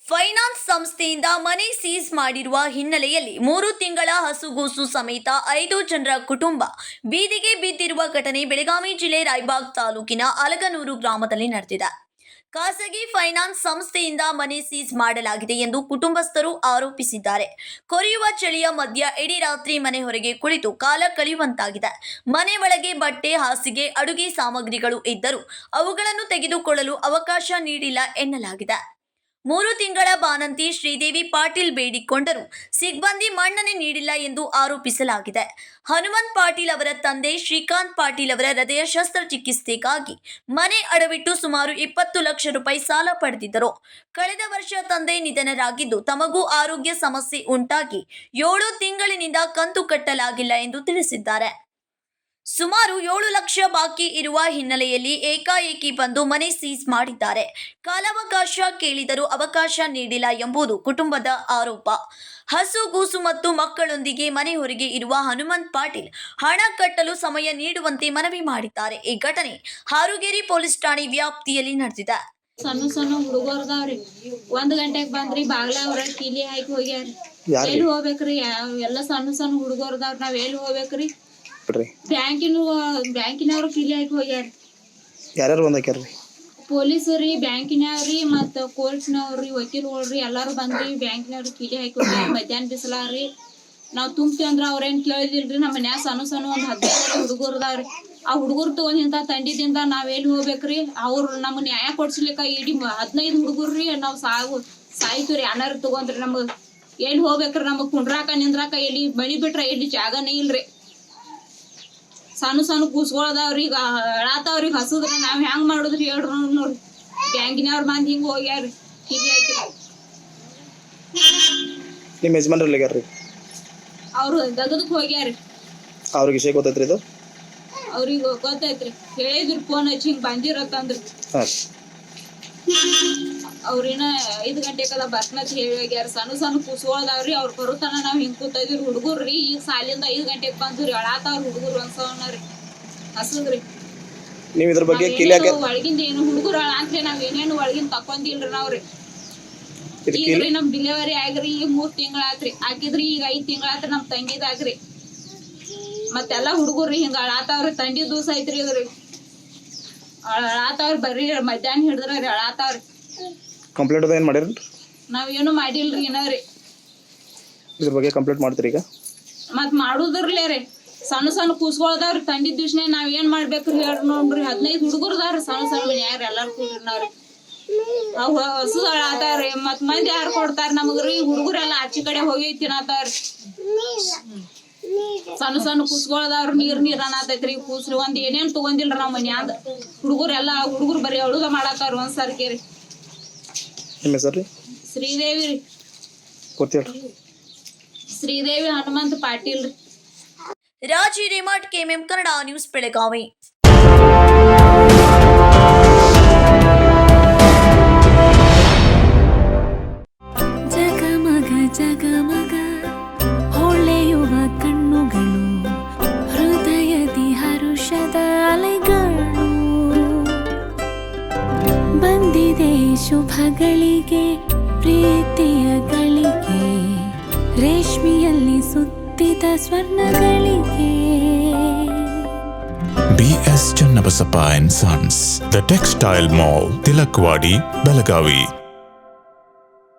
Finance ಸಂಸ್ಥೆಯಿಂದ ಮನೆ seize ಮಾಡಿರುವ ಹಿನ್ನೆಲೆಯಲ್ಲಿ 3 ತಿಂಗಳ ಹಸುಗೂಸು ಸಮೇತ 5 ಜನರ ಕುಟುಂಬ ಬೀದಿಗೆ ಬಿದ್ದಿರುವ ಘಟನೆ ಬೆಳಗಾವಿ ಜಿಲ್ಲೆ ರಾಯಬಾಗ್ ತಾಲೂಕಿನ ಅಲಗನೂರು ಗ್ರಾಮದಲ್ಲಿ ನಡೆದಿದೆ. ಖಾಸಗಿ ಫೈನಾನ್ಸ್ ಸಂಸ್ಥೆಯಿಂದ ಮನೆ ಸೀಸ್ ಮಾಡಲಾಗಿದೆ ಎಂದು ಕುಟುಂಬಸ್ಥರು ಆರೋಪಿಸಿದ್ದಾರೆ. ಕೊರೆಯುವ ಚಳಿಯ ಮಧ್ಯ ಇಡೀ ರಾತ್ರಿ ಮನೆ ಹೊರಗೆ ಕುಳಿತು ಕಾಲ ಕಳೆಯುವಂತಾಗಿದೆ. ಮನೆ ಒಳಗೆ ಬಟ್ಟೆ, ಹಾಸಿಗೆ, ಅಡುಗೆ ಸಾಮಗ್ರಿಗಳು ಇದ್ದರೂ ಅವುಗಳನ್ನು ತೆಗೆದುಕೊಳ್ಳಲು ಅವಕಾಶ ನೀಡಿಲ್ಲ ಎನ್ನಲಾಗಿದೆ. 3 ತಿಂಗಳ ಬಾಣಂತಿ ಶ್ರೀದೇವಿ ಪಾಟೀಲ್ ಬೇಡಿಕೊಂಡರೂ ಸಿಬ್ಬಂದಿ ಮನ್ನಣೆ ನೀಡಿಲ್ಲ ಎಂದು ಆರೋಪಿಸಲಾಗಿದೆ. ಹನುಮಂತ್ ಪಾಟೀಲ್ ಅವರ ತಂದೆ ಶ್ರೀಕಾಂತ್ ಪಾಟೀಲ್ ಅವರ ಹೃದಯ ಶಸ್ತ್ರಚಿಕಿತ್ಸೆಗಾಗಿ ಮನೆ ಅಡವಿಟ್ಟು ಸುಮಾರು 20 ಲಕ್ಷ ರೂಪಾಯಿ ಸಾಲ ಪಡೆದಿದ್ದರು. ಕಳೆದ ವರ್ಷ ತಂದೆ ನಿಧನರಾಗಿದ್ದು ತಮಗೂ ಆರೋಗ್ಯ ಸಮಸ್ಯೆ ಉಂಟಾಗಿ 7 ತಿಂಗಳಿನಿಂದ ಕಂತು ಕಟ್ಟಲಾಗಿಲ್ಲ ಎಂದು ತಿಳಿಸಿದ್ದಾರೆ. ಸುಮಾರು 7 ಲಕ್ಷ ಬಾಕಿ ಇರುವ ಹಿನ್ನೆಲೆಯಲ್ಲಿ ಏಕಾಏಕಿ ಬಂದು ಮನೆ ಸೀಸ್ ಮಾಡಿದ್ದಾರೆ. ಕಾಲಾವಕಾಶ ಕೇಳಿದರೂ ಅವಕಾಶ ನೀಡಿಲ್ಲ ಎಂಬುದು ಕುಟುಂಬದ ಆರೋಪ. ಹಸುಗೂಸು ಮತ್ತು ಮಕ್ಕಳೊಂದಿಗೆ ಮನೆ ಹೊರಗೆ ಇರುವ ಹನುಮಂತ್ ಪಾಟೀಲ್ ಹಣ ಕಟ್ಟಲು ಸಮಯ ನೀಡುವಂತೆ ಮನವಿ ಮಾಡಿದ್ದಾರೆ. ಈ ಘಟನೆ ಹಾರುಗೇರಿ ಪೊಲೀಸ್ ಠಾಣೆ ವ್ಯಾಪ್ತಿಯಲ್ಲಿ ನಡೆದಿದೆ. ಸಣ್ಣ ಹುಡುಗರ್ದಾವ್ರಿ 1 ಗಂಟೆಗೆ ಬಂದ್ರಿ ಬಾಗ್ಲ ಅವ್ರ ಕೀಲಿ ಹಾಕಿ ಹೋಗ್ಯಾರಿ. ಎಲ್ಲಿ ಹೋಗ್ಬೇಕ್ರಿ? ಎಲ್ಲ ಸಣ್ಣ ಹುಡುಗರ್ದಾವ್ರ ನಾವ್ ಎಲ್ಲಿ ಹೋಗ್ಬೇಕ್ರಿ? ಬ್ಯಾಂಕಿನವ್ರು ಕೀಲಿ ಹಾಕಿ ಹೋಗ್ಯಾರ. ಯಾರ್ಯಾರು ಬಂದ್ ಹಾಕ್ಯಾರ್ರಿ? ಪೊಲೀಸರಿ, ಬ್ಯಾಂಕಿನವ್ರಿ, ಮತ್ತ ಕೋರ್ಟ್ನವ್ರಿ, ವಕೀಲ್ರಿ ಎಲ್ಲಾರು ಬಂದ್ರಿ. ಬ್ಯಾಂಕಿನವ್ರು ಕೀಲಿ ಹಾಕಿ ಹೋಗ್ಯಾರ. ಮಧ್ಯಾಹ್ನ ಬಿಸಿಲಾರಿ ನಾವ್ ತುಂಬ್ತೀವಿ ಅಂದ್ರ ಅವ್ರೇನ್ ಕೇಳಿದಿಲ್ರಿ. ನಮ್ಮ ಮನ್ಯಾಗ ಸಣ್ಣ ಒಂದ್ 15 ಹುಡುಗರ್ದಾವ್ರಿ. ಆ ಹುಡುಗರು ತಗೊಂಡ್ ಇಂತ ತಂಡಿದಿಂದ ನಾವ್ ಎಲ್ಲಿ ಹೋಗ್ಬೇಕ್ರಿ? ಅವ್ರು ನಮ್ ನ್ಯಾಯ ಕೊಡ್ಸ್ಲಿಕ್ಕ ಇಡೀ 15 ಹುಡುಗರ್ರಿ ನಾವ್ ಸಾಯ್ತೀವ್ರಿ. ಅನಾರ ತಗೊಂಡ್ರಿ ನಮಗ್ ಎಲ್ಲಿ ಹೋಗ್ಬೇಕ್ರಿ? ನಮಗ್ ಕುಂಡ್ರಾಕ ನಿಂದ್ರಾಕ ಎಲ್ಲಿ ಬಳಿ ಬಿಟ್ರ ಎಲ್ಲಿ ಜಾಗನೇ ಇಲ್ರಿ. ಸಣ್ಣ ಕೂಸ್ಕೊಳದವ್ರಿ, ಈಗ ಅಳಾತಾವ್ರಿ. ಹಸುದ್ರ ನಾವ್ ಹೆಂಗ್ ಮಾಡುದ್ರಿ ಹೇಳ್ರಿ ನೋಡ್ರಿ. ಬ್ಯಾಂಕಿನವ್ರ ಬಂದ್ ಹಿಂಗ ಹೋಗ್ಯಾರಿ. ಹೀಗೆ ಆಯ್ತು. ನಿಮ್ಮ ಯಜಮಾನ್ರಲ್ಲಿ ಯಾರ್ರಿ? ಅವ್ರು ದಗದಕ್ ಹೋಗ್ಯಾರಿ. ಅವ್ರಿಗೆ ವಿಷಯ ಗೊತ್ತೈತ್ರಿ? ಇದು ಅವ್ರಿಗೆ ಗೊತ್ತೈತ್ರಿ. ಹೇಳಿದ್ರಿ ಫೋನ್ ಹಚ್ಚಿ ಹಿಂಗ್ ಬಂದಿರತ್ತಂದ್ರಿ. ಅವ್ರಿನ 5 ಗಂಟೆಕದ ಬರ್ನತ್ ಹೇಳಿ ಹೋಗ್ಯಾರ. ಸಣ್ಣ ಕೂಸ್ಕೊಳದವ್ರಿ. ಅವ್ರು ಬರುತ್ತಾನ ನಾವ್ ಹಿಂಗ್ ಕೂತಿದ್ರಿ. ಹುಡುಗರ್ರಿ ಈಗ ಸಾಲಿಂದ 5 ಗಂಟೆಗೆ ಬಂದ್ರಿ. ಅಳಾತಾವ್ರಿ ಹುಡುಗರು ಅನ್ಸವನರಿ. ಹಸುದ್ರಿ. ನೀವ್ ಇದ್ರ ಬಗ್ಗೆ ಒಳಗಿಂದ ಏನು ಹುಡುಗರು ಅಳಾಂತ್ರಿ ನಾವ್ ಏನೇನು ಒಳಗಿಂದ ತಕೊಂಡಿಲ್ರಿ ನಾವ್ರಿ. ಈಗ್ರಿ ನಮ್ ಡಿಲಿವರಿ ಆಗ್ರಿ. ಈಗ 3 ತಿಂಗಳಾತ್ರಿ. ಹಾಕಿದ್ರಿ ಈಗ 5 ತಿಂಗಳಾತ್ರಿ ನಮ್ ತಂಗಿದಾಗ್ರಿ. ಮತ್ತೆಲ್ಲಾ ಹುಡುಗರ್ರಿ ಹಿಂಗ ಅಳಾತಾವ್ರಿ. ತಂಡಿ ದಿವಸ ಐತ್ರಿ ಇದ್ರಿ. ಅಳಾತಾವ್ರಿ. ಬರ್ರಿ ಮಧ್ಯಾಹ್ನ ಹಿಡಿದ್ರಿ ಅಳಾತಾವ್ರಿ. ಕಂಪ್ಲೇಂಟ್ ಏನ್ ಮಾಡಿರಿ? ನಾವ್ ಏನು ಮಾಡಿಲ್ರಿ ಏನಾರಿ. ಇದ್ರ ಬಗ್ಗೆ ಕಂಪ್ಲೇಂಟ್ ಮಾಡ್ತೀರಿ ಈಗ? ಮತ್ ಮಾಡುದ್ರಲೇ ರೀ. ಸಣ್ಣ ಕೂಸ್ಕೊಳದವ್ರಿ. ತಂಡಿ ದಿವ್ಸನೇ ನಾವ್ ಏನ್ ಮಾಡ್ಬೇಕ್ರಿ ಹೇಳ್ರಿ ನೋಡ್ರಿ. 15 ಹುಡುಗರ್ದಾವ್ರಿ ಸಣ್ಣ ಮನ್ಯಾಗ ಎಲ್ಲಾರು ಕೂಡಿರ್ನಾವ್ರಿ. ಅವ್ ಹಸು ಅಳಾತಾವ್ರಿ. ಮತ್ ಮಂದಿ ಯಾರು ಕೊಡ್ತಾರ ನಮಗ್ರಿ? ಹುಡುಗರೆಲ್ಲ ಆಚೆ ಕಡೆ ಹೋಗಿ ತಿನ್ನತಾವ್ರಿ. ಸಣ್ಣ ಕೂಸ್ಕೊಳದವ್ರಿ. ನೀರ್ ಅನ್ನತೈತ್ರಿ. ಕೂಸ್ರಿ ಒಂದ್ ಏನೇನ್ ತಗೊಂಡಿಲ್ರಿ ನಾವ್ ಮನ್ಯಾಗ. ಹುಡುಗರು ಬರೀ ಅಳುದ ಮಾಡತಾವ್ರಿ ಒಂದ್ ಸರ್ಕೇರಿ. ನಿಮ್ಮ ಹೆಸರು? ಶ್ರೀದೇವಿ ರೀ. ಶ್ರೀದೇವಿ ಹನುಮಂತ್ ಪಾಟೀಲ್ ರೀ. ರಾಜಿ ರೇಮಠ್, ಕೆಎಂಎಂ ಕನ್ನಡ ನ್ಯೂಸ್, ಬೆಳಗಾವಿ. ಜಗಮಗ ಜಗಮಗ ಹೊಳೆಯುವ ಕಣ್ಣುಗಳು, ಹೃದಯದಿ ಹರುಷದ ಅಲೆಗಳು. ಬಂದಿದೆ ಶುಭಗಳಿಗೆ, ಪ್ರೀತಿಯ ಗಳಿಗೆ, ರೇಷ್ಮೆಯಲ್ಲಿ ಸುತ್ತಿದ ಸ್ವರ್ಣಗಳಿಗೆ. BS Channabasappa and Sons, The Textile Mall, Tilakvadi, Belagavi.